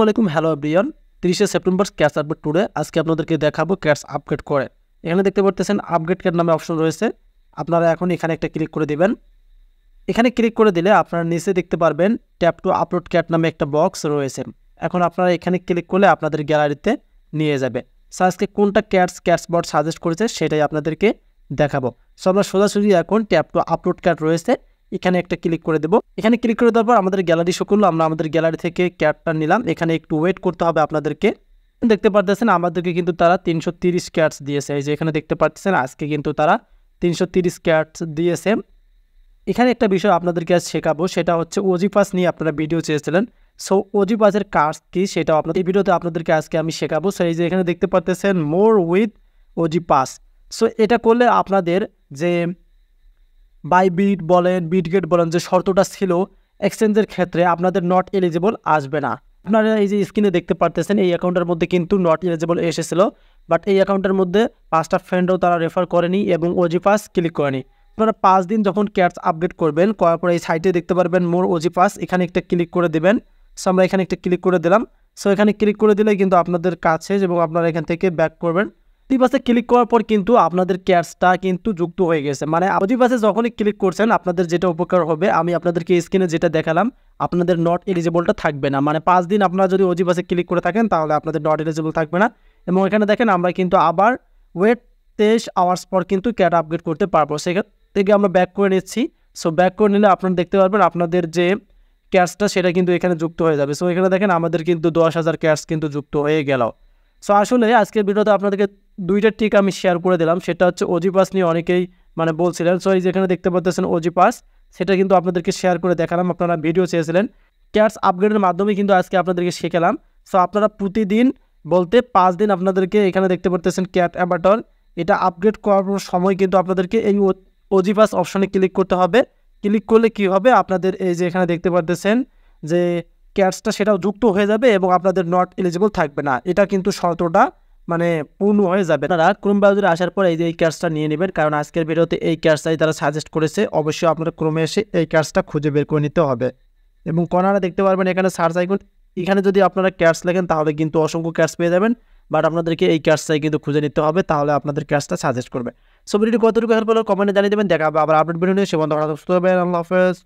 আসসালামু আলাইকুম, hello everyone. 30 September cash update today আজকে আপনাদেরকে দেখাবো ক্যাশ আপগ্রেড করে। এখানে দেখতে পাচ্ছেন আপগ্রেড ক্যাট নামে অপশন রয়েছে। আপনারা এখন এখানে একটা ক্লিক করে দিবেন। এখানে ক্লিক করে দিলে আপনারা নিচে দেখতে পারবেন ট্যাপ টু আপলোড ক্যাট নামে একটা বক্স রয়েছে। এখন আপনারা এখানে ক্লিক করলে আপনাদের গ্যালারিতে নিয়ে যাবে। সো আজকে কোনটা ক্যাটসবট সাজেস্ট করেছে সেটাই আপনাদেরকে দেখাবো। সো আমরা সোজাসুজি এখন ট্যাপ টু আপলোড ক্যাট রয়েছে, এখানে একটা ক্লিক করে দেবো। এখানে ক্লিক করে দেওয়ার পর আমাদের গ্যালারি শো করলো। আমরা আমাদের গ্যালারি থেকে ক্যাটটা নিলাম। এখানে একটু ওয়েট করতে হবে আপনাদেরকে। দেখতে পারতেছেন আমাদেরকে কিন্তু তারা 330 ক্যাটস দিয়েছে। এই যে এখানে দেখতে পাচ্ছেন আজকে কিন্তু তারা 330 ক্যাটস দিয়েছে। এখানে একটা বিষয় আপনাদেরকে আজ শেখাবো, সেটা হচ্ছে ওজি পাস নিয়ে আপনারা ভিডিও চেয়েছিলেন। সো ওজি পাসের কাজ কি সেটাও আপনাদের এই ভিডিওতে আপনাদেরকে আজকে আমি শেখাবো। সো এই যে এখানে দেখতে পাচ্ছেন more with OG pass. So এটা করলে আপনাদের যে বাইবিট বলেন, বিটগেট বলেন, যে শর্তটা ছিল এক্সচেঞ্জের ক্ষেত্রে আপনাদের নট এলিজিবল আসবে না। আপনারা এই যে স্ক্রিনে দেখতে পারতেছেন এই অ্যাকাউন্টের মধ্যে কিন্তু নট এলিজিবল এসেছিল, বাট এই অ্যাকাউন্টের মধ্যে 5টা ফ্রেন্ডও তারা রেফার করেনি এবং ওজি পাস ক্লিক করেনি। আপনারা 5 দিন যখন ক্যাটস আপডেট করবেন, করার পরে এই সাইটে দেখতে পারবেন মোর ওজি পাস, এখানে একটা ক্লিক করে দেবেন। সো আমরা এখানে একটা ক্লিক করে দিলাম। সো এখানে ক্লিক করে দিলে কিন্তু আপনাদের কাছে এবং আপনারা এখান থেকে ব্যাক করবেন। ওজি পাসে ক্লিক করার পর কিন্তু আপনাদের ক্যাটসটা কিন্তু যুক্ত হয়ে গেছে। মানে ওজি পাসে যখনই ক্লিক করছেন আপনাদের যেটা উপকার হবে, আমি আপনাদেরকে স্ক্রিনে যেটা দেখালাম, আপনাদের নট এলিজিবলটা থাকবে না। মানে 5 দিন আপনারা যদি ওজি পাসে ক্লিক করে থাকেন তাহলে আপনাদের নট এলিজিবল থাকবে না। এবং এখানে দেখেন আমরা কিন্তু আবার ওয়েট 23 আওয়ার্স পর কিন্তু ক্যাট আপগ্রেড করতে পারবো। সেখান থেকে আমরা ব্যাক করে নিচ্ছি। সো ব্যাক করে নিলে আপনারা দেখতে পারবেন আপনাদের যে ক্যাটসটা সেটা কিন্তু এখানে যুক্ত হয়ে যাবে। সো এখানে দেখেন আমাদের কিন্তু 10,000 ক্যাটস কিন্তু যুক্ত হয়ে গেল। সো আসলে আজকের ভিডিওতে আপনাদেরকে 2টা ট্রিক আমি শেয়ার করে দিলাম। সেটা হচ্ছে ওজি পাস নিয়ে অনেকেই বলছিলেন। সো এই যেখানে দেখতে পাচ্ছেন ওজি পাস, সেটা কিন্তু আপনাদেরকে শেয়ার করে দেখালাম। আপনারা ভিডিও চেয়েছিলেন। ক্যাটস আপগ্রেডের মাধ্যমে কিন্তু আজকে আপনাদেরকে শেখালাম। সো আপনারা প্রতিদিন বলতে 5 দিন আপনাদেরকে এখানে দেখতে পাচ্ছেন ক্যাট অ্যাবাটর, এটা আপগ্রেড করার সময় কিন্তু আপনাদেরকে এই ওজি পাস অপশনে ক্লিক করতে হবে। ক্লিক করলে কি হবে, আপনাদের এই যে এখানে দেখতে পাচ্ছেন যে ক্যাটসটা সেটাও যুক্ত হয়ে যাবে এবং আপনাদের নট এলিজিবল থাকবে না। এটা কিন্তু শর্তটা পূর্ণ হয়ে যাবে। আপনারা ক্রোম ব্রাউজারে আসার পর এই যে এই ক্যাটসটা নিয়ে নেবেন, কারণ আজকের ভিডিওতে এই ক্যাটসটাই তারা সাজেস্ট করেছে। অবশ্যই আপনারা ক্রোমে এসে এই ক্যাটসটা খুঁজে বের করে নিতে হবে। এবং কর্নারে দেখতে পারবেন এখানে সার্চ আইকন, এখানে যদি আপনারা ক্যাটস লেখেন তাহলে কিন্তু অসংখ্য ক্যাটস পেয়ে যাবেন। বাট আপনাদেরকে এই ক্যাটসটাই কিন্তু খুঁজে নিতে হবে, তাহলে আপনাদের ক্যাটসটা সাজেস্ট করবে। সো ভিডিওটি কতটুকু হেল্প হলো কমেন্টে জানিয়ে দেবেন। দেখা হবে আবার আপডেট ভিডিও নিয়ে। সে বন্ধ করা। আল্লাহ হাফেজ।